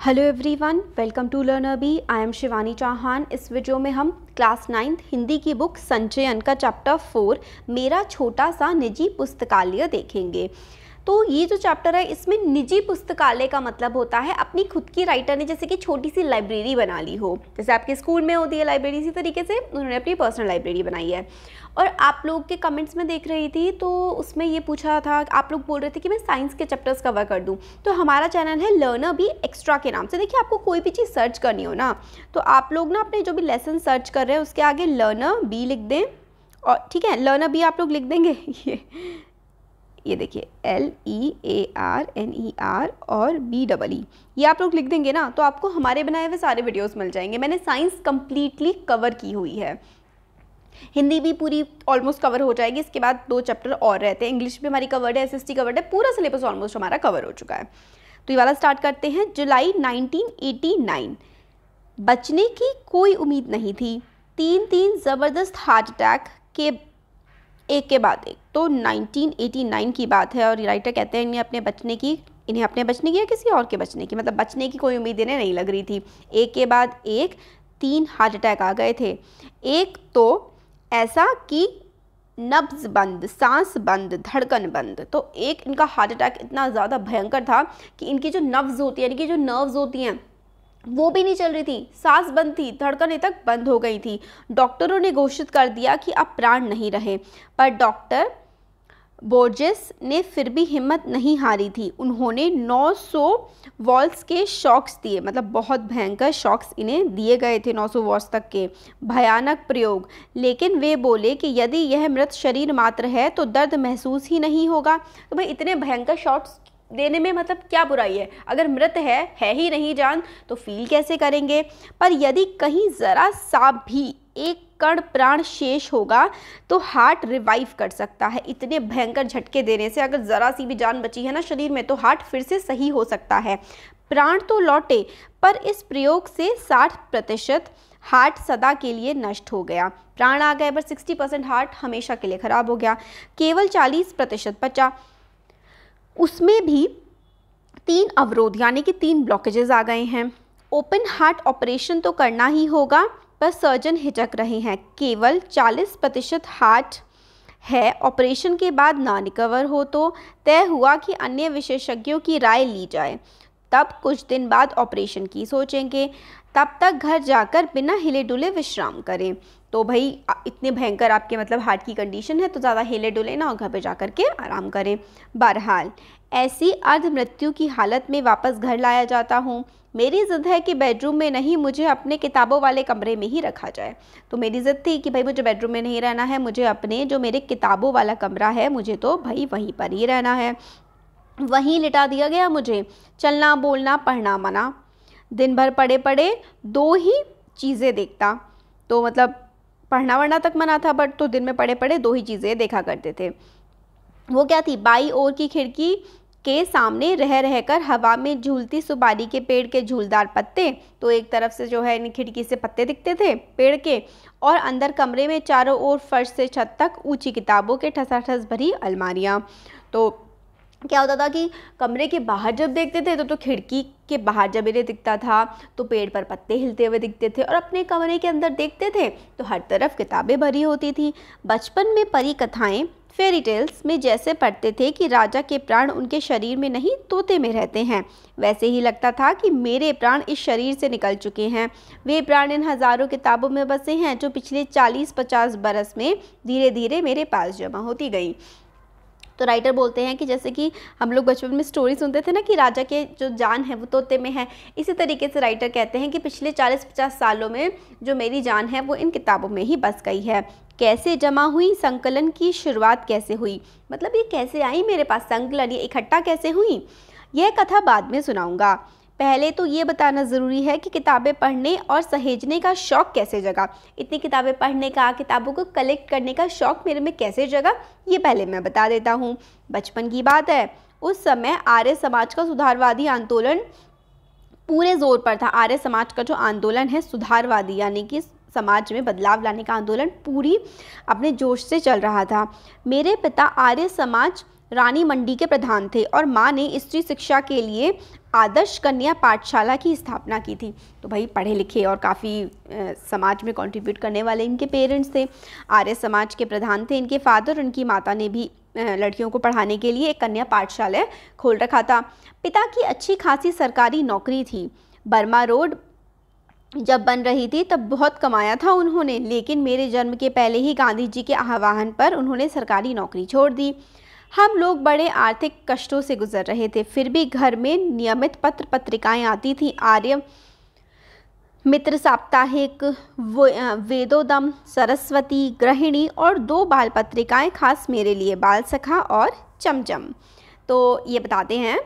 Hello everyone, welcome to Learner Bee. I am Shivani Chauhan. इस video में हम क्लास 9th हिंदी की बुक संचयन का चैप्टर 4 मेरा छोटा सा निजी पुस्तकालय देखेंगे। तो ये जो चैप्टर है इसमें निजी पुस्तकालय का मतलब होता है अपनी खुद की राइटर ने जैसे कि छोटी सी लाइब्रेरी बना ली हो, जैसे आपके स्कूल में होती है लाइब्रेरी, इसी तरीके से उन्होंने अपनी पर्सनल लाइब्रेरी बनाई है। और आप लोग के कमेंट्स में देख रही थी तो उसमें ये पूछा था, आप लोग बोल रहे थे कि मैं साइंस के चैप्टर्स कवर कर दूं। तो हमारा चैनल है लर्नर बी एक्स्ट्रा के नाम से। देखिए, आपको कोई भी चीज़ सर्च करनी हो ना तो आप लोग ना अपने जो भी लेसन सर्च कर रहे हैं उसके आगे लर्नर बी लिख दें। और ठीक है, लर्नर बी आप लोग लिख देंगे। ये देखिए LEARNER और BEE ये आप लोग लिख देंगे ना तो आपको हमारे बनाए हुए सारे वीडियोस मिल जाएंगे। मैंने साइंस कंप्लीटली कवर की हुई है, हिंदी भी पूरी ऑलमोस्ट कवर हो जाएगी। इसके बाद 2 चैप्टर और रहते हैं, इंग्लिश भी हमारी कवर्ड है, SST कवर्ड है, पूरा सिलेबस ऑलमोस्ट हमारा कवर हो चुका है। तो ये वाला स्टार्ट करते हैं। जुलाई 1989, बचने की कोई उम्मीद नहीं थी। 3 ज़बरदस्त हार्ट अटैक के एक के बाद एक। तो 1989 की बात है और राइटर कहते हैं इन्हें अपने बचने की या किसी और के बचने की, मतलब बचने की कोई उम्मीद इन्हें नहीं लग रही थी। एक के बाद एक 3 हार्ट अटैक आ गए थे। एक तो ऐसा कि नब्ज़ बंद, सांस बंद, धड़कन बंद। तो एक इनका हार्ट अटैक इतना ज़्यादा भयंकर था कि इनकी जो नब्ज़ होती है, यानी कि जो नर्व्स होती हैं वो भी नहीं चल रही थी, सांस बंद थी, धड़कनें तक बंद हो गई थी। डॉक्टरों ने घोषित कर दिया कि अब प्राण नहीं रहे, पर डॉक्टर बोर्जेस ने फिर भी हिम्मत नहीं हारी थी। उन्होंने 900 वॉल्ट्स के शॉक्स दिए, मतलब बहुत भयंकर शॉक्स इन्हें दिए गए थे, 900 वॉल्ट्स तक के भयानक प्रयोग। लेकिन वे बोले कि यदि यह मृत शरीर मात्र है तो दर्द महसूस ही नहीं होगा। तो भाई इतने भयंकर शॉट्स देने में मतलब क्या बुराई है, अगर मृत है ही नहीं जान तो फील कैसे करेंगे। पर यदि कहीं ज़रा सा भी एक कण प्राण शेष होगा तो हार्ट रिवाइव कर सकता है। इतने भयंकर झटके देने से अगर ज़रा सी भी जान बची है ना शरीर में तो हार्ट फिर से सही हो सकता है। प्राण तो लौटे पर इस प्रयोग से 60% हार्ट सदा के लिए नष्ट हो गया। प्राण आ गए पर 60% हार्ट हमेशा के लिए ख़राब हो गया। केवल 40% बचा, उसमें भी 3 अवरोध यानी कि 3 ब्लॉकेजेस आ गए हैं। ओपन हार्ट ऑपरेशन तो करना ही होगा पर सर्जन हिचक रहे हैं। केवल 40% हार्ट है, ऑपरेशन के बाद ना रिकवर हो तो तय हुआ कि अन्य विशेषज्ञों की राय ली जाए, तब कुछ दिन बाद ऑपरेशन की सोचेंगे। तब तक घर जाकर बिना हिले डुले विश्राम करें। तो भाई इतने भयंकर आपके मतलब हार्ट की कंडीशन है तो ज़्यादा हिले डुले ना और घर पे जाकर के आराम करें। बहरहाल ऐसी अर्ध मृत्यु की हालत में वापस घर लाया जाता हूँ। मेरी ज़िद है कि बेडरूम में नहीं, मुझे अपने किताबों वाले कमरे में ही रखा जाए। तो मेरी ज़िद थी कि भाई मुझे बेडरूम में नहीं रहना है, मुझे अपने जो मेरे किताबों वाला कमरा है मुझे तो भाई वहीं पर ही रहना है। वहीं लिटा दिया गया मुझे। चलना बोलना पढ़ना मना। दिन भर पड़े पड़े 2 ही चीज़ें देखता। तो मतलब पढ़ना वढ़ना तक मना था बट तो दिन में पड़े पड़े 2 ही चीज़ें देखा करते थे। वो क्या थी, बाई ओर की खिड़की के सामने रह रहकर हवा में झूलती सुपारी के पेड़ के झूलदार पत्ते। तो एक तरफ से जो है खिड़की से पत्ते दिखते थे पेड़ के, और अंदर कमरे में चारों ओर फर्श से छत तक ऊंची किताबों के ठसाठस भरी अलमारियाँ। तो क्या होता था कि कमरे के बाहर जब देखते थे तो खिड़की के बाहर जब इन्हें दिखता था तो पेड़ पर पत्ते हिलते हुए दिखते थे, और अपने कमरे के अंदर देखते थे तो हर तरफ किताबें भरी होती थी। बचपन में परी कथाएं फेरी टेल्स में जैसे पढ़ते थे कि राजा के प्राण उनके शरीर में नहीं तोते में रहते हैं, वैसे ही लगता था कि मेरे प्राण इस शरीर से निकल चुके हैं। वे प्राण इन हज़ारों किताबों में बसे हैं जो पिछले 40-50 बरस में धीरे धीरे मेरे पास जमा होती गई। तो राइटर बोलते हैं कि जैसे कि हम लोग बचपन में स्टोरी सुनते थे ना कि राजा के जो जान है वो तोते में है, इसी तरीके से राइटर कहते हैं कि पिछले 40-50 सालों में जो मेरी जान है वो इन किताबों में ही बस गई है। कैसे जमा हुई, संकलन की शुरुआत कैसे हुई, मतलब ये कैसे आई मेरे पास, संकलन ये इकट्ठा कैसे हुई, यह कथा बाद में सुनाऊंगा। पहले तो ये बताना ज़रूरी है कि किताबें पढ़ने और सहेजने का शौक़ कैसे जगा। इतनी किताबें पढ़ने का, किताबों को कलेक्ट करने का शौक़ मेरे में कैसे जगा, ये पहले मैं बता देता हूँ। बचपन की बात है, उस समय आर्य समाज का सुधारवादी आंदोलन पूरे ज़ोर पर था। आर्य समाज का जो आंदोलन है सुधारवादी यानी कि समाज में बदलाव लाने का आंदोलन पूरी अपने जोश से चल रहा था। मेरे पिता आर्य समाज रानी मंडी के प्रधान थे और माँ ने स्त्री शिक्षा के लिए आदर्श कन्या पाठशाला की स्थापना की थी। तो भाई पढ़े लिखे और काफ़ी समाज में कंट्रीब्यूट करने वाले इनके पेरेंट्स थे। आर्य समाज के प्रधान थे इनके फादर। उनकी माता ने भी लड़कियों को पढ़ाने के लिए एक कन्या पाठशाला खोल रखा था। पिता की अच्छी खासी सरकारी नौकरी थी। बर्मा रोड जब बन रही थी तब बहुत कमाया था उन्होंने, लेकिन मेरे जन्म के पहले ही गांधी जी के आह्वान पर उन्होंने सरकारी नौकरी छोड़ दी। हम लोग बड़े आर्थिक कष्टों से गुजर रहे थे, फिर भी घर में नियमित पत्र पत्रिकाएं आती थीं। आर्य मित्र साप्ताहिक, वेदोदम, सरस्वती, गृहिणी और 2 बाल पत्रिकाएं खास मेरे लिए, बाल सखा और चमचम। तो ये बताते हैं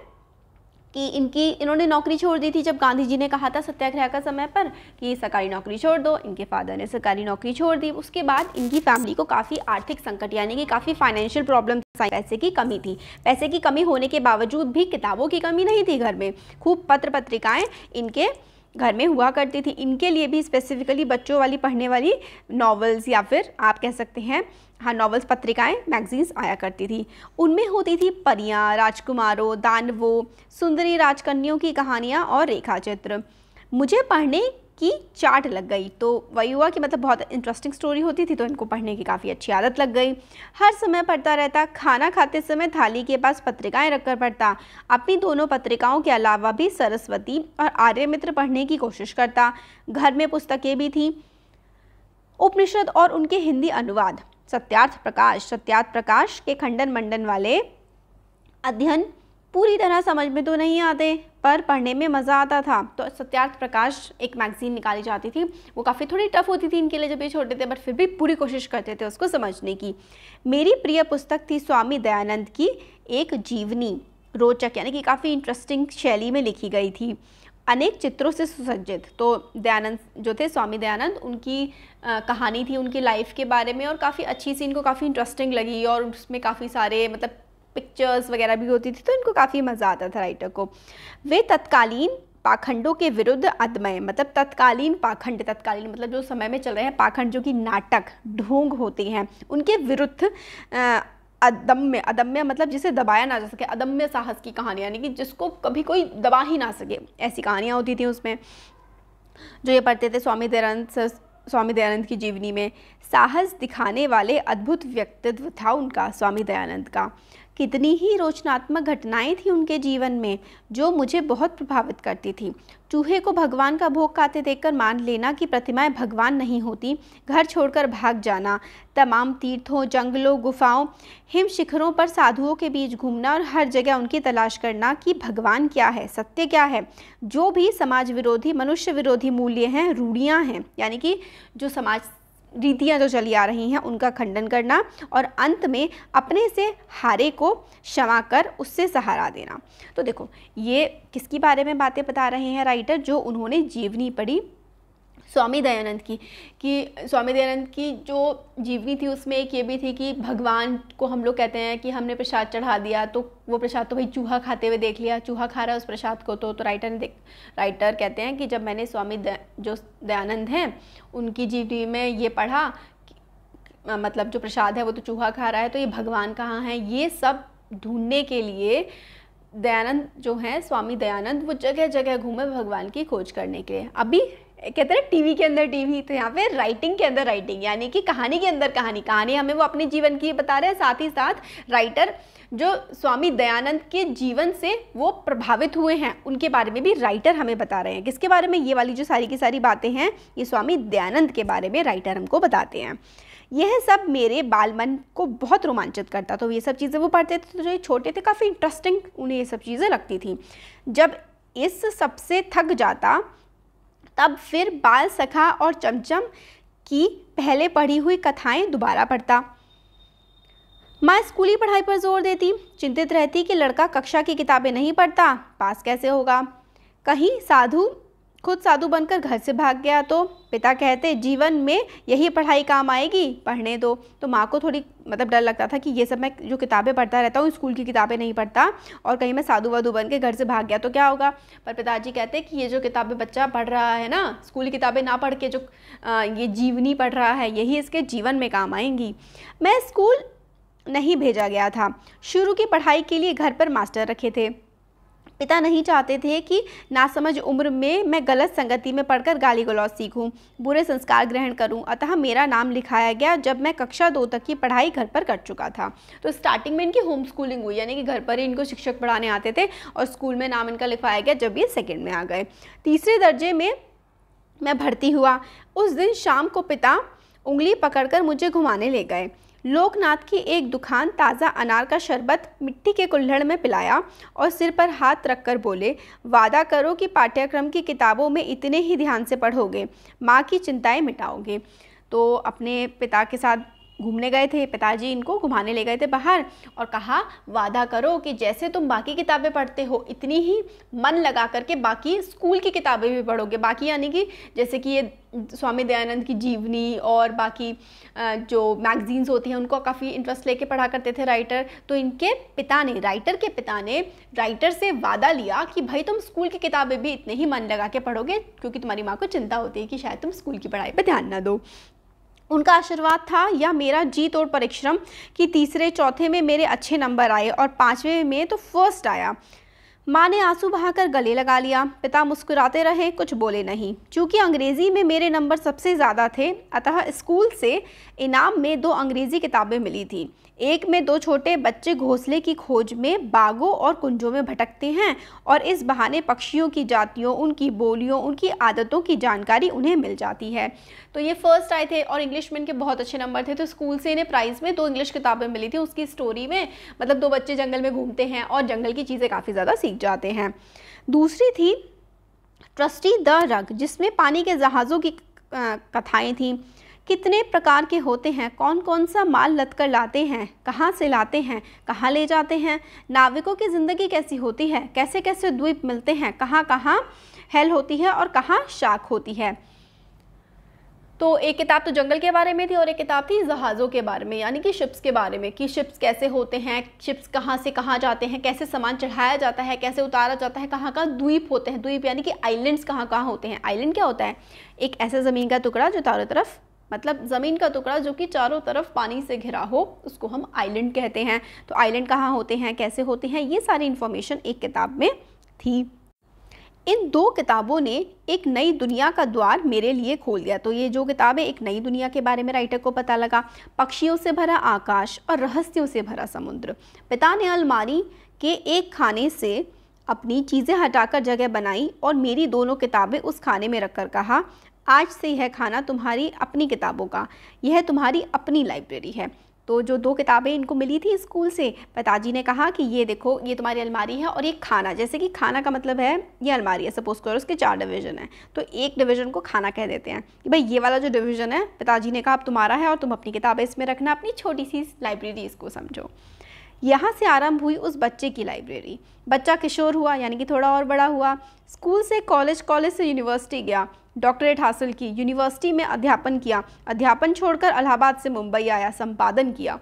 कि इन्होंने नौकरी छोड़ दी थी जब गांधी जी ने कहा था सत्याग्रह का समय पर कि सरकारी नौकरी छोड़ दो। इनके फादर ने सरकारी नौकरी छोड़ दी। उसके बाद इनकी फैमिली को काफ़ी आर्थिक संकट यानी कि काफ़ी फाइनेंशियल प्रॉब्लम, पैसे की कमी थी। पैसे की कमी होने के बावजूद भी किताबों की कमी नहीं थी घर में। खूब पत्र पत्रिकाएँ इनके घर में हुआ करती थी। इनके लिए भी स्पेसिफिकली बच्चों वाली पढ़ने वाली नॉवेल्स या फिर आप कह सकते हैं हाँ नॉवेल्स, पत्रिकाएं, मैगजीन्स आया करती थी। उनमें होती थी परियां, राजकुमारों, दानवों, सुंदरी राजकन्याओं की कहानियां और रेखाचित्र। मुझे पढ़ने की चाट लग गई। तो वही हुआ कि मतलब बहुत इंटरेस्टिंग स्टोरी होती थी तो इनको पढ़ने की काफ़ी अच्छी आदत लग गई। हर समय पढ़ता रहता। खाना खाते समय थाली के पास पत्रिकाएं रखकर पढ़ता। अपनी दोनों पत्रिकाओं के अलावा भी सरस्वती और आर्यमित्र पढ़ने की कोशिश करता। घर में पुस्तकें भी थीं, उपनिषद और उनके हिंदी अनुवाद। सत्यार्थ प्रकाश के खंडन मंडन वाले अध्ययन पूरी तरह समझ में तो नहीं आते पर पढ़ने में मज़ा आता था। तो सत्यार्थ प्रकाश एक मैगज़ीन निकाली जाती थी, वो काफ़ी थोड़ी टफ होती थी इनके लिए जब ये छोटे थे, बट फिर भी पूरी कोशिश करते थे उसको समझने की। मेरी प्रिय पुस्तक थी स्वामी दयानंद की एक जीवनी, रोचक यानी कि काफ़ी इंटरेस्टिंग शैली में लिखी गई थी, अनेक चित्रों से सुसज्जित। तो दयानंद जो थे, स्वामी दयानंद, उनकी कहानी थी उनकी लाइफ के बारे में और काफ़ी अच्छी सी इनको काफ़ी इंटरेस्टिंग लगी और उसमें काफ़ी सारे मतलब पिक्चर्स वगैरह भी होती थी तो इनको काफ़ी मज़ा आता था राइटर को। वे तत्कालीन पाखंडों के विरुद्ध अदम्य, मतलब तत्कालीन पाखंड, तत्कालीन मतलब जो समय में चल रहे हैं पाखंड, जो कि नाटक ढोंग होते हैं, उनके विरुद्ध अदम्य मतलब जिसे दबाया ना जा सके, अदम्य साहस की कहानी यानी कि जिसको कभी कोई दबा ही ना सके, ऐसी कहानियाँ होती थी उसमें जो ये पढ़ते थे। स्वामी दयानंद की जीवनी में साहस दिखाने वाले अद्भुत व्यक्तित्व था उनका, स्वामी दयानंद का। कितनी ही रोचनात्मक घटनाएं थी उनके जीवन में जो मुझे बहुत प्रभावित करती थी। चूहे को भगवान का भोग खाते देखकर मान लेना कि प्रतिमाएं भगवान नहीं होती, घर छोड़कर भाग जाना, तमाम तीर्थों, जंगलों, गुफाओं, हिम शिखरों पर साधुओं के बीच घूमना और हर जगह उनकी तलाश करना कि भगवान क्या है, सत्य क्या है, जो भी समाज विरोधी, मनुष्य विरोधी मूल्य हैं, रूढ़ियाँ हैं, यानी कि जो समाज रीतियाँ जो चली आ रही हैं उनका खंडन करना और अंत में अपने से हारे को क्षमा कर उससे सहारा देना। तो देखो ये किसकी बारे में बातें बता रहे हैं राइटर, जो उन्होंने जीवनी पढ़ी स्वामी दयानंद की, कि स्वामी दयानंद की जो जीवनी थी उसमें एक ये भी थी कि भगवान को हम लोग कहते हैं कि हमने प्रसाद चढ़ा दिया तो वो प्रसाद तो भाई चूहा खाते हुए देख लिया, चूहा खा रहा है उस प्रसाद को। तो राइटर कहते हैं कि जब मैंने जो दयानंद हैं उनकी जीवनी में ये पढ़ा मतलब जो प्रसाद है वो तो चूहा खा रहा है, तो ये भगवान कहाँ हैं, ये सब ढूंढने के लिए दयानंद जो हैं, स्वामी दयानंद, वो जगह जगह घूमे भगवान की खोज करने के लिए। अभी कहते हैं टीवी के अंदर टीवी, तो यहाँ पे राइटिंग के अंदर राइटिंग, यानी कि कहानी के अंदर कहानी हमें वो अपने जीवन की बता रहे हैं, साथ ही साथ राइटर जो स्वामी दयानंद के जीवन से वो प्रभावित हुए हैं उनके बारे में भी राइटर हमें बता रहे हैं। किसके बारे में? ये वाली जो सारी की सारी बातें हैं ये स्वामी दयानंद के बारे में राइटर हमको बताते हैं। यह सब मेरे बाल मन को बहुत रोमांचित करता, तो ये सब चीज़ें वो पढ़ते थे, तो जो ये छोटे थे काफ़ी इंटरेस्टिंग उन्हें ये सब चीज़ें लगती थी। जब इस सबसे थक जाता तब फिर बाल सखा और चमचम की पहले पढ़ी हुई कथाएं दोबारा पढ़ता। माँ स्कूली पढ़ाई पर जोर देती, चिंतित रहती कि लड़का कक्षा की किताबें नहीं पढ़ता, पास कैसे होगा। कहीं खुद साधु बनकर घर से भाग गया तो पिता कहते जीवन में यही पढ़ाई काम आएगी, पढ़ने दो। तो माँ को थोड़ी मतलब डर लगता था कि ये सब मैं जो किताबें पढ़ता रहता हूँ स्कूल की किताबें नहीं पढ़ता और कहीं मैं साधु वाधु बन के घर से भाग गया तो क्या होगा। पर पिताजी कहते कि ये जो किताबें बच्चा पढ़ रहा है ना, स्कूली किताबें ना पढ़ के जो ये जीवनी पढ़ रहा है, यही इसके जीवन में काम आएंगी। मैं स्कूल नहीं भेजा गया था, शुरू की पढ़ाई के लिए घर पर मास्टर रखे थे। पिता नहीं चाहते थे कि नासमझ उम्र में मैं गलत संगति में पढ़कर गाली गलौज सीखूं, बुरे संस्कार ग्रहण करूं। अतः मेरा नाम लिखाया गया जब मैं कक्षा 2 तक की पढ़ाई घर पर कर चुका था। तो स्टार्टिंग में इनकी होम स्कूलिंग हुई, यानी कि घर पर ही इनको शिक्षक पढ़ाने आते थे और स्कूल में नाम इनका लिखवाया गया जब ये सेकेंड में आ गए। तीसरे दर्जे में मैं भर्ती हुआ। उस दिन शाम को पिता उंगली पकड़कर मुझे घुमाने ले गए। लोकनाथ की एक दुकान ताज़ा अनार का शरबत मिट्टी के कुल्हड़ में पिलाया और सिर पर हाथ रखकर बोले, वादा करो कि पाठ्यक्रम की किताबों में इतने ही ध्यान से पढ़ोगे, माँ की चिंताएं मिटाओगे। तो अपने पिता के साथ घूमने गए थे, पिताजी इनको घुमाने ले गए थे बाहर और कहा, वादा करो कि जैसे तुम बाकी किताबें पढ़ते हो इतनी ही मन लगा करके बाकी स्कूल की किताबें भी पढ़ोगे। बाकी यानी कि जैसे कि ये स्वामी दयानंद की जीवनी और बाकी जो मैगजीन्स होती हैं उनको काफ़ी इंटरेस्ट लेके पढ़ा करते थे राइटर। तो इनके पिता ने, राइटर के पिता ने राइटर से वादा लिया कि भाई तुम स्कूल की किताबें भी इतने ही मन लगा के पढ़ोगे, क्योंकि तुम्हारी माँ को चिंता होती है कि शायद तुम स्कूल की पढ़ाई पर ध्यान ना दो। उनका आशीर्वाद था या मेरा जी तोड़ परिश्रम कि तीसरे चौथे में मेरे अच्छे नंबर आए और 5वें में तो फर्स्ट आया। माँ ने आंसू बहाकर गले लगा लिया। पिता मुस्कुराते रहे, कुछ बोले नहीं। चूँकि अंग्रेज़ी में मेरे नंबर सबसे ज़्यादा थे, अतः स्कूल से इनाम में 2 अंग्रेज़ी किताबें मिली थी। एक में 2 छोटे बच्चे घोंसले की खोज में बागों और कुंजों में भटकते हैं और इस बहाने पक्षियों की जातियों, उनकी बोलियों, उनकी आदतों की जानकारी उन्हें मिल जाती है। तो ये फर्स्ट आए थे और इंग्लिश में इनके बहुत अच्छे नंबर थे, तो स्कूल से इन्हें प्राइज़ में 2 इंग्लिश किताबें मिली थी। उसकी स्टोरी में मतलब 2 बच्चे जंगल में घूमते हैं और जंगल की चीज़ें काफ़ी ज़्यादा सीख जाते हैं। दूसरी थी ट्रस्टी द रग, जिसमें पानी के जहाज़ों की कथाएँ थीं। कितने प्रकार के होते हैं, कौन कौन सा माल लद कर लाते हैं, कहाँ से लाते हैं, कहाँ ले जाते हैं, नाविकों की ज़िंदगी कैसी होती है, कैसे कैसे द्वीप मिलते हैं, कहाँ कहाँ हेल होती है और कहाँ शाख होती है। तो एक किताब तो जंगल के बारे में थी और एक किताब थी जहाज़ों के बारे में, यानी कि शिप्स के बारे में, कि शिप्स कैसे होते हैं, शिप्स कहाँ से कहाँ जाते हैं, कैसे सामान चढ़ाया जाता है, कैसे उतारा जाता है, कहाँ कहाँ द्वीप होते हैं। द्वीप यानी कि आइलैंड्स कहाँ कहाँ होते हैं। आइलैंड क्या होता है? एक ऐसा ज़मीन का टुकड़ा जो चारों तरफ, मतलब ज़मीन का टुकड़ा जो कि चारों तरफ पानी से घिरा हो, उसको हम आइलैंड कहते हैं। तो आइलैंड कहाँ होते हैं, कैसे होते हैं, ये सारी इन्फॉर्मेशन एक किताब में थी। इन 2 किताबों ने एक नई दुनिया का द्वार मेरे लिए खोल दिया। तो ये जो किताब है, एक नई दुनिया के बारे में राइटर को पता लगा। पक्षियों से भरा आकाश और रहस्यों से भरा समुद्र। पिता ने अलमारी के एक खाने से अपनी चीज़ें हटाकर जगह बनाई और मेरी दोनों किताबें उस खाने में रखकर कहा, आज से यह खाना तुम्हारी अपनी किताबों का, यह तुम्हारी अपनी लाइब्रेरी है। तो जो 2 किताबें इनको मिली थी स्कूल से, पिताजी ने कहा कि ये देखो, ये तुम्हारी अलमारी है और ये खाना, जैसे कि खाना का मतलब है ये अलमारी है, सपोज करो उसके 4 डिवीज़न है, तो एक डिवीज़न को खाना कह देते हैं कि भाई ये वाला जो डिवीज़न है, पिताजी ने कहा अब तुम्हारा है और तुम अपनी किताबें इसमें रखना, अपनी छोटी सी लाइब्रेरी इसको समझो। यहाँ से आरंभ हुई उस बच्चे की लाइब्रेरी। बच्चा किशोर हुआ, यानी कि थोड़ा और बड़ा हुआ। स्कूल से कॉलेज, कॉलेज से यूनिवर्सिटी गया, डॉक्टरेट हासिल की, यूनिवर्सिटी में अध्यापन किया, अध्यापन छोड़कर इलाहाबाद से मुंबई आया, संपादन किया।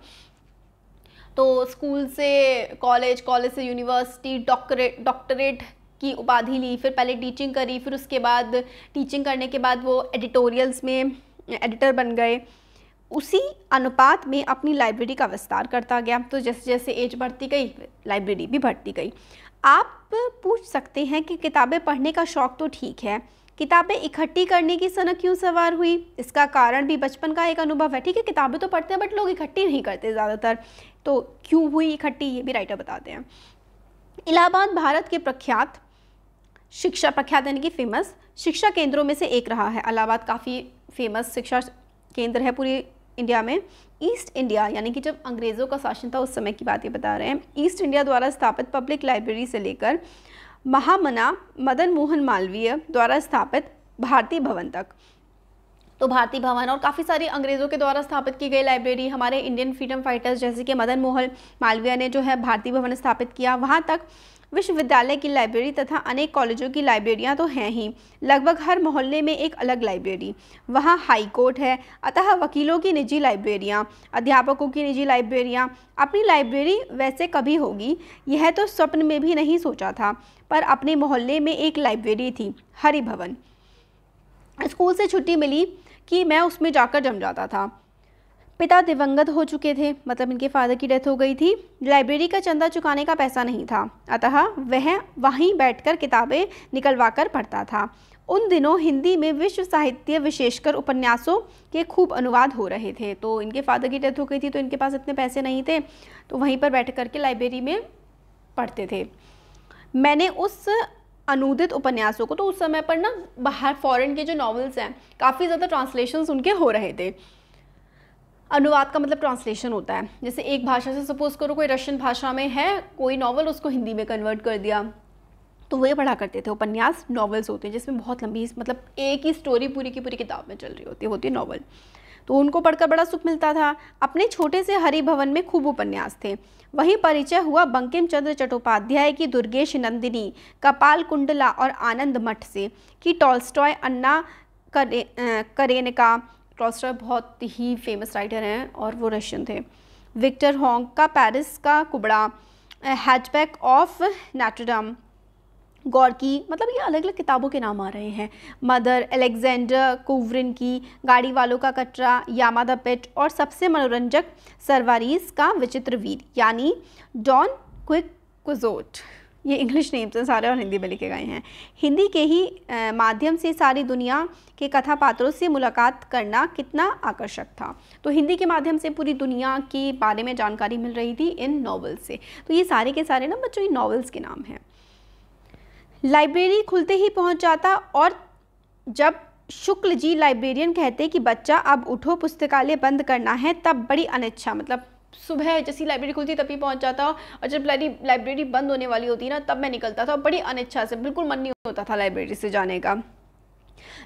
तो स्कूल से कॉलेज, कॉलेज से यूनिवर्सिटी, डॉक्टरेट की उपाधि ली, फिर पहले टीचिंग करी, फिर उसके बाद टीचिंग करने के बाद वो एडिटोरियल्स में एडिटर बन गए। उसी अनुपात में अपनी लाइब्रेरी का विस्तार करता गया। तो जैसे जैसे एज बढ़ती गई, लाइब्रेरी भी बढ़ती गई। आप पूछ सकते हैं कि किताबें पढ़ने का शौक़ तो ठीक है, किताबें इकट्ठी करने की सनक क्यों सवार हुई? इसका कारण भी बचपन का एक अनुभव है। ठीक है, किताबें तो पढ़ते हैं बट लोग इकट्ठी नहीं करते ज़्यादातर, तो क्यों हुई इकट्ठी ये भी राइटर बताते हैं। इलाहाबाद भारत के प्रख्यात यानी कि फेमस शिक्षा केंद्रों में से एक रहा है। इलाहाबाद काफ़ी फेमस शिक्षा केंद्र है पूरी इंडिया में। ईस्ट इंडिया, यानी कि जब अंग्रेज़ों का शासन था उस समय की बात ये बता रहे हैं। ईस्ट इंडिया द्वारा स्थापित पब्लिक लाइब्रेरी से लेकर महामना मदन मोहन मालवीय द्वारा स्थापित भारती भवन तक, तो भारती भवन और काफ़ी सारी अंग्रेज़ों के द्वारा स्थापित की गई लाइब्रेरी, हमारे इंडियन फ्रीडम फाइटर्स जैसे कि मदन मोहन मालवीय ने जो है भारती भवन स्थापित किया, वहाँ तक विश्वविद्यालय की लाइब्रेरी तथा अनेक कॉलेजों की लाइब्रेरियां तो हैं ही। लगभग हर मोहल्ले में एक अलग लाइब्रेरी। वहाँ हाई कोर्ट है, अतः वकीलों की निजी लाइब्रेरियां, अध्यापकों की निजी लाइब्रेरियां। अपनी लाइब्रेरी वैसे कभी होगी यह तो स्वप्न में भी नहीं सोचा था, पर अपने मोहल्ले में एक लाइब्रेरी थी, हरि भवन। स्कूल से छुट्टी मिली कि मैं उसमें जाकर जम जाता था। पिता दिवंगत हो चुके थे, मतलब इनके फादर की डेथ हो गई थी। लाइब्रेरी का चंदा चुकाने का पैसा नहीं था, अतः वह वहीं बैठकर किताबें निकलवा कर पढ़ता था। उन दिनों हिंदी में विश्व साहित्य विशेषकर उपन्यासों के खूब अनुवाद हो रहे थे। तो इनके फादर की डेथ हो गई थी, तो इनके पास इतने पैसे नहीं थे, तो वहीं पर बैठ कर के लाइब्रेरी में पढ़ते थे। मैंने उस अनुदित उपन्यासों को, तो उस समय पर ना बाहर फॉरेन के जो नॉवेल्स हैं काफ़ी ज़्यादा ट्रांसलेशंस उनके हो रहे थे। अनुवाद का मतलब ट्रांसलेशन होता है, जैसे एक भाषा से सपोज करो कोई रशियन भाषा में है कोई नॉवल, उसको हिंदी में कन्वर्ट कर दिया, तो वो ये पढ़ा करते थे। उपन्यास नॉवेल्स होते हैं जिसमें बहुत लंबी, मतलब एक ही स्टोरी पूरी की पूरी किताब में चल रही होती है नॉवल, तो उनको पढ़कर बड़ा सुख मिलता था। अपने छोटे से हरिभवन में खूब उपन्यास थे। वहीं परिचय हुआ बंकिम चंद्र चट्टोपाध्याय की दुर्गेश नंदिनी, कपाल कुंडला और आनंद मठ से, कि टॉल्स्टॉय, अन्ना करेनिका, टॉल्स्टॉय बहुत ही फेमस राइटर हैं और वो रशियन थे, विक्टर हॉन्ग का पेरिस का कुबड़ा, हैचबैक ऑफ नोट्रडम, गॉर्की, मतलब ये अलग अलग किताबों के नाम आ रहे हैं, मदर, अलेक्जेंडर कुवरिन की गाड़ी वालों का कटरा, यामा द पेट, और सबसे मनोरंजक सरवारीस का विचित्र वीर यानी डॉन क्विक्विजोट। ये इंग्लिश नेम्स हैं सारे और हिंदी में लिखे गए हैं। हिंदी के ही माध्यम से सारी दुनिया के कथा पात्रों से मुलाकात करना कितना आकर्षक था। तो हिंदी के माध्यम से पूरी दुनिया के बारे में जानकारी मिल रही थी इन नॉवेल्स से। तो ये सारे के सारे ना बच्चों ये नॉवेल्स के नाम हैं। लाइब्रेरी खुलते ही पहुंच जाता, और जब शुक्ल जी लाइब्रेरियन कहते कि बच्चा अब उठो पुस्तकालय बंद करना है, तब बड़ी अनिच्छा, मतलब सुबह जैसी लाइब्रेरी खुलती तभी पहुंच जाता, और जब लाइब्रेरी बंद होने वाली होती ना तब मैं निकलता था, बड़ी अनिच्छा से, बिल्कुल मन नहीं होता था लाइब्रेरी से जाने का।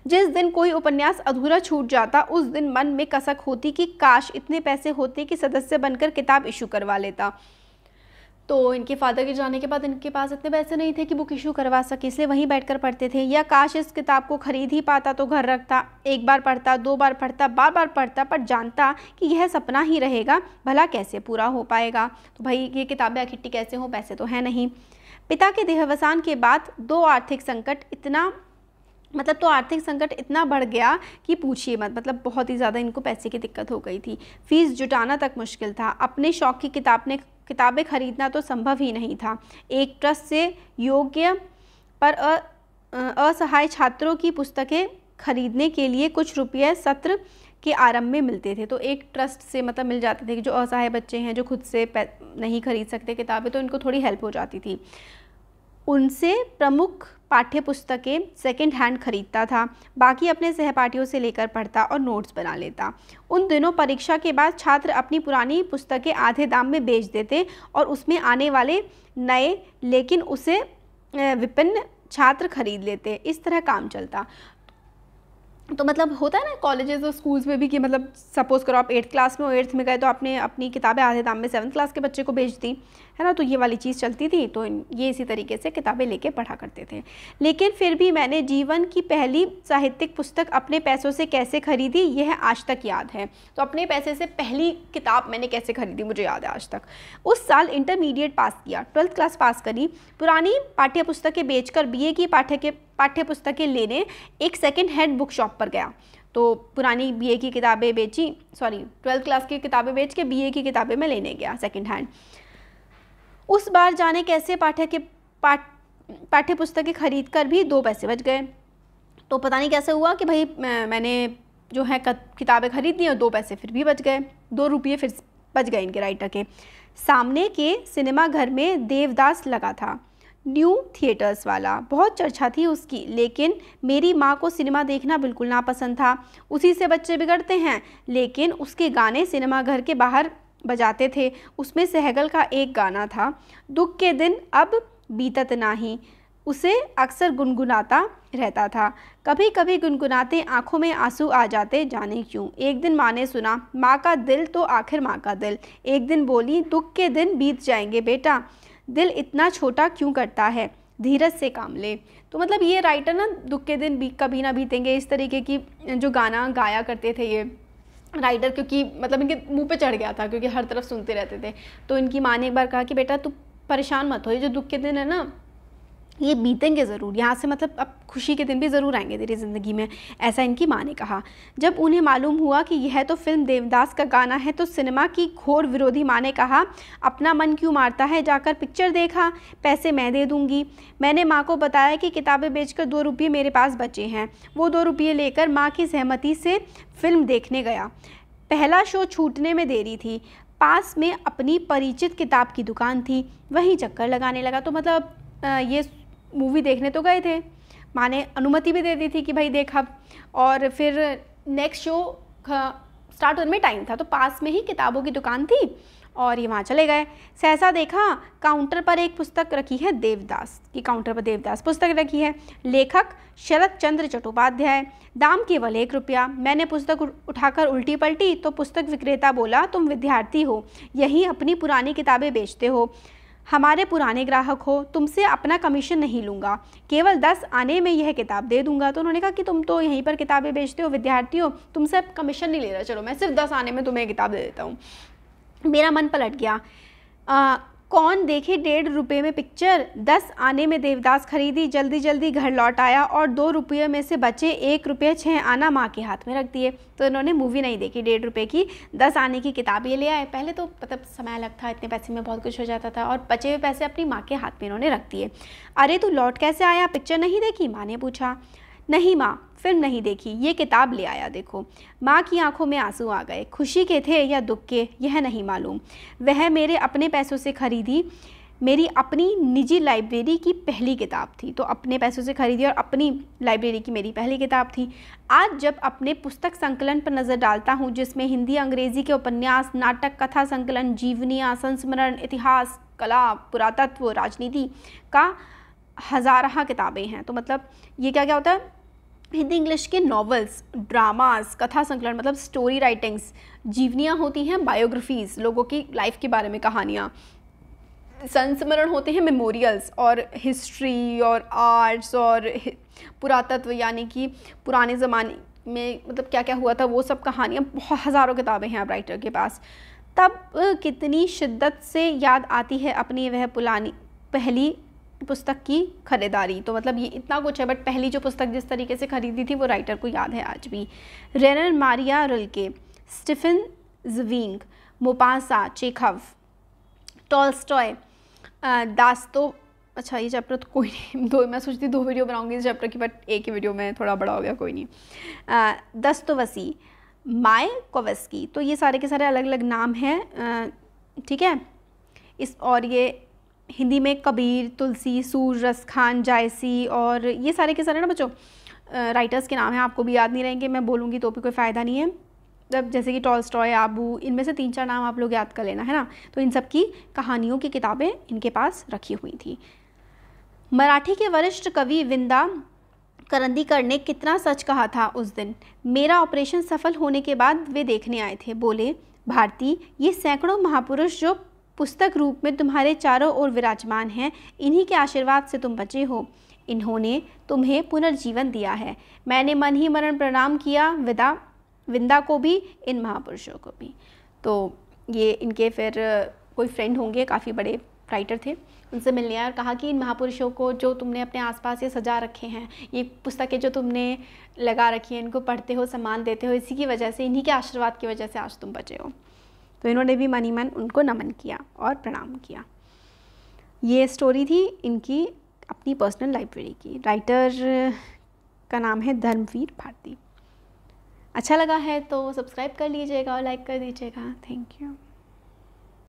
जिस दिन कोई उपन्यास अधूरा छूट जाता उस दिन मन में कसक होती कि काश इतने पैसे होते कि सदस्य बनकर किताब इशू करवा लेता। तो इनके फादर के जाने के बाद इनके पास इतने पैसे नहीं थे कि बुक इशू करवा सके, इसलिए वहीं बैठकर पढ़ते थे। या काश इस किताब को खरीद ही पाता तो घर रखता, एक बार पढ़ता, दो बार पढ़ता, बार बार पढ़ता, पर जानता कि यह सपना ही रहेगा, भला कैसे पूरा हो पाएगा। तो भाई ये किताबें इकट्ठी कैसे हो, पैसे तो है नहीं। पिता के देहावसान के बाद आर्थिक संकट इतना बढ़ गया कि पूछिए मत, मतलब बहुत ही ज़्यादा इनको पैसे की दिक्कत हो गई थी। फीस जुटाना तक मुश्किल था। अपने शौक की किताबें खरीदना तो संभव ही नहीं था। एक ट्रस्ट से योग्य पर असहाय छात्रों की पुस्तकें खरीदने के लिए कुछ रुपये सत्र के आरंभ में मिलते थे। तो एक ट्रस्ट से मतलब मिल जाते थे कि जो असहाय बच्चे हैं जो खुद से नहीं खरीद सकते किताबें, तो इनको थोड़ी हेल्प हो जाती थी। उनसे प्रमुख पाठ्य पुस्तकें सेकेंड हैंड खरीदता था, बाकी अपने सहपाठियों से लेकर पढ़ता और नोट्स बना लेता। उन दिनों परीक्षा के बाद छात्र अपनी पुरानी पुस्तकें आधे दाम में बेच देते और उसमें आने वाले नए लेकिन उसे विभिन्न छात्र खरीद लेते। इस तरह काम चलता। तो मतलब होता है ना कॉलेजेस और स्कूल्स में भी कि मतलब सपोज़ करो आप 8th क्लास में हो, 8th में गए तो आपने अपनी किताबें आधे दाम में 7th क्लास के बच्चे को बेच दी, है ना। तो ये वाली चीज़ चलती थी। तो ये इसी तरीके से किताबें लेके पढ़ा करते थे। लेकिन फिर भी मैंने जीवन की पहली साहित्यिक पुस्तक अपने पैसों से कैसे खरीदी, यह आज तक याद है। तो अपने पैसे से पहली किताब मैंने कैसे खरीदी मुझे याद है आज तक। उस साल इंटरमीडिएट पास किया, 12th क्लास पास करी, पुरानी पाठ्य पुस्तकें बेचकर BA की पाठ्य पुस्तकें लेने एक सेकेंड हैंड बुक शॉप पर गया। तो पुरानी BA की किताबें बेची, 12th क्लास की किताबें बेच के BA की किताबें मैं लेने गया सेकेंड हैंड। उस बार जाने कैसे पाठ्य पुस्तकें खरीद कर भी 2 पैसे बच गए। तो पता नहीं कैसे हुआ कि भाई मैंने जो है किताबें खरीद ली और 2 पैसे फिर भी बच गए, 2 रुपये फिर बच गए इनके राइटर के। सामने के सिनेमा घर में देवदास लगा था, न्यू थिएटर्स वाला, बहुत चर्चा थी उसकी। लेकिन मेरी माँ को सिनेमा देखना बिल्कुल नापसंद था। उसी से बच्चे बिगड़ते हैं। लेकिन उसके गाने सिनेमा घर के बाहर बजाते थे। उसमें सहगल का एक गाना था, दुख के दिन अब बीतत नाही, उसे अक्सर गुनगुनाता रहता था। कभी कभी गुनगुनाते आंखों में आंसू आ जाते, जाने क्यों। एक दिन माँ ने सुना, माँ का दिल तो आखिर माँ का दिल। एक दिन बोली, दुख के दिन बीत जाएंगे बेटा, दिल इतना छोटा क्यों करता है, धीरज से काम ले। तो मतलब ये राइटर ना दुख के दिन कभी ना बीतेंगे, इस तरीके की जो गाना गाया करते थे ये राइटर, क्योंकि मतलब इनके मुंह पे चढ़ गया था क्योंकि हर तरफ सुनते रहते थे। तो इनकी माँ ने एक बार कहा कि बेटा तू परेशान मत हो, ये जो दुख के दिन है ना ये बीतेंगे ज़रूर, यहाँ से मतलब अब खुशी के दिन भी ज़रूर आएंगे तेरी ज़िंदगी में, ऐसा इनकी माँ ने कहा। जब उन्हें मालूम हुआ कि यह तो फिल्म देवदास का गाना है तो सिनेमा की घोर विरोधी माँ ने कहा, अपना मन क्यों मारता है, जाकर पिक्चर देखा, पैसे मैं दे दूँगी। मैंने माँ को बताया कि किताबें बेचकर 2 रुपये मेरे पास बचे हैं। वो 2 रुपये लेकर माँ की सहमति से फिल्म देखने गया। पहला शो छूटने में देरी थी। पास में अपनी परिचित किताब की दुकान थी, वहीं चक्कर लगाने लगा। तो मतलब ये मूवी देखने तो गए थे, माँ ने अनुमति भी दे दी थी कि भाई देख अब, और फिर नेक्स्ट शो स्टार्ट होने में टाइम था, तो पास में ही किताबों की दुकान थी और ये वहाँ चले गए। सहसा देखा काउंटर पर एक पुस्तक रखी है, देवदास की काउंटर पर देवदास पुस्तक रखी है, लेखक शरद चंद्र चट्टोपाध्याय, दाम केवल 1 रुपया। मैंने पुस्तक उठाकर उल्टी पलटी तो पुस्तक विक्रेता बोला, तुम विद्यार्थी हो, यही अपनी पुरानी किताबें बेचते हो, हमारे पुराने ग्राहक हो, तुमसे अपना कमीशन नहीं लूँगा, केवल 10 आने में यह किताब दे दूँगा। तो उन्होंने कहा कि तुम तो यहीं पर किताबें बेचते हो, विद्यार्थी हो, तुमसे कमीशन नहीं ले रहा, चलो मैं सिर्फ 10 आने में तुम्हें किताब दे देता हूँ। मेरा मन पलट गया। कौन देखे 1.5 रुपये में पिक्चर, 10 आने में देवदास खरीदी, जल्दी जल्दी घर लौट आया और 2 रुपये में से बचे 1 रुपये 6 आना माँ के हाथ में रख दिए। तो इन्होंने मूवी नहीं देखी, 1.5 रुपये की 10 आने की किताब ये ले आए। पहले तो मतलब समय लगता था, इतने पैसे में बहुत कुछ हो जाता था, और बचे हुए पैसे अपनी माँ के हाथ में इन्होंने रख दिए। अरे तू लौट कैसे आया, पिक्चर नहीं देखी, माँ ने पूछा। नहीं माँ, फिल्म नहीं देखी, ये किताब ले आया देखो। माँ की आंखों में आंसू आ गए। खुशी के थे या दुख के, यह नहीं मालूम। वह मेरे अपने पैसों से खरीदी, मेरी अपनी निजी लाइब्रेरी की पहली किताब थी। तो अपने पैसों से खरीदी और अपनी लाइब्रेरी की मेरी पहली किताब थी। आज जब अपने पुस्तक संकलन पर नज़र डालता हूँ, जिसमें हिंदी अंग्रेज़ी के उपन्यास, नाटक, कथा संकलन, जीवनियाँ, संस्मरण, इतिहास, कला, पुरातत्व, राजनीति का हज़ारहा किताबें हैं। तो मतलब ये क्या क्या होता है, हिंदी इंग्लिश के नॉवेल्स, ड्रामास, कथा संकलन मतलब स्टोरी राइटिंग्स, जीवनियाँ होती हैं बायोग्राफीज़, लोगों की लाइफ के बारे में कहानियाँ, संस्मरण होते हैं मेमोरियल्स, और हिस्ट्री और आर्ट्स और पुरातत्व यानी कि पुराने ज़माने में मतलब क्या क्या हुआ था वो सब कहानियाँ, बहुत हज़ारों किताबें हैं अब राइटर के पास। तब कितनी शिद्दत से याद आती है अपनी वह पुरानी पहली पुस्तक की खरीदारी। तो मतलब ये इतना कुछ है, बट पहली जो पुस्तक जिस तरीके से खरीदी थी वो राइटर को याद है आज भी। Rainer Maria Rilke, Stefan Zweig, Maupassant, Chekhov, Tolstoy, दास्तो, अच्छा ये चैप्टर तो कोई नहीं, दो मैं सोचती 2 वीडियो बनाऊंगी इस चैप्टर की, बट एक ही वीडियो में थोड़ा बड़ा हो गया, कोई नहीं। दस्तोवस्की, मायकोवस्की, तो ये सारे के सारे अलग अलग नाम हैं, ठीक है। इस और ये हिंदी में कबीर, तुलसी, सूररस खान, जायसी, और ये सारे के सारे ना बच्चों राइटर्स के नाम हैं, आपको भी याद नहीं रहेंगे, मैं बोलूँगी तो भी कोई फ़ायदा नहीं है। अब जैसे कि टॉल्स्टॉय, आबू, इनमें से 3-4 नाम आप लोग याद कर लेना, है ना। तो इन सब की कहानियों की किताबें इनके पास रखी हुई थी। मराठी के वरिष्ठ कवि विंदा करंदीकर ने कितना सच कहा था उस दिन। मेरा ऑपरेशन सफल होने के बाद वे देखने आए थे, बोले, भारती, ये सैकड़ों महापुरुष जो पुस्तक रूप में तुम्हारे चारों ओर विराजमान हैं, इन्हीं के आशीर्वाद से तुम बचे हो। इन्होंने तुम्हें पुनर्जीवन दिया है। मैंने मन ही मन प्रणाम किया विंदा को भी, इन महापुरुषों को भी। तो ये इनके फिर कोई फ्रेंड होंगे, काफ़ी बड़े राइटर थे, उनसे मिलने आए और कहा कि इन महापुरुषों को जो तुमने अपने आसपास ये सजा रखे हैं, ये पुस्तकें जो तुमने लगा रखी हैं, इनको पढ़ते हो, सम्मान देते हो, इसी की वजह से, इन्हीं के आशीर्वाद की वजह से आज तुम बचे हो। तो इन्होंने भी मन ही मन उनको नमन किया और प्रणाम किया। ये स्टोरी थी इनकी अपनी पर्सनल लाइब्रेरी की। राइटर का नाम है धर्मवीर भारती। अच्छा लगा है तो सब्सक्राइब कर लीजिएगा और लाइक कर दीजिएगा। Thank you.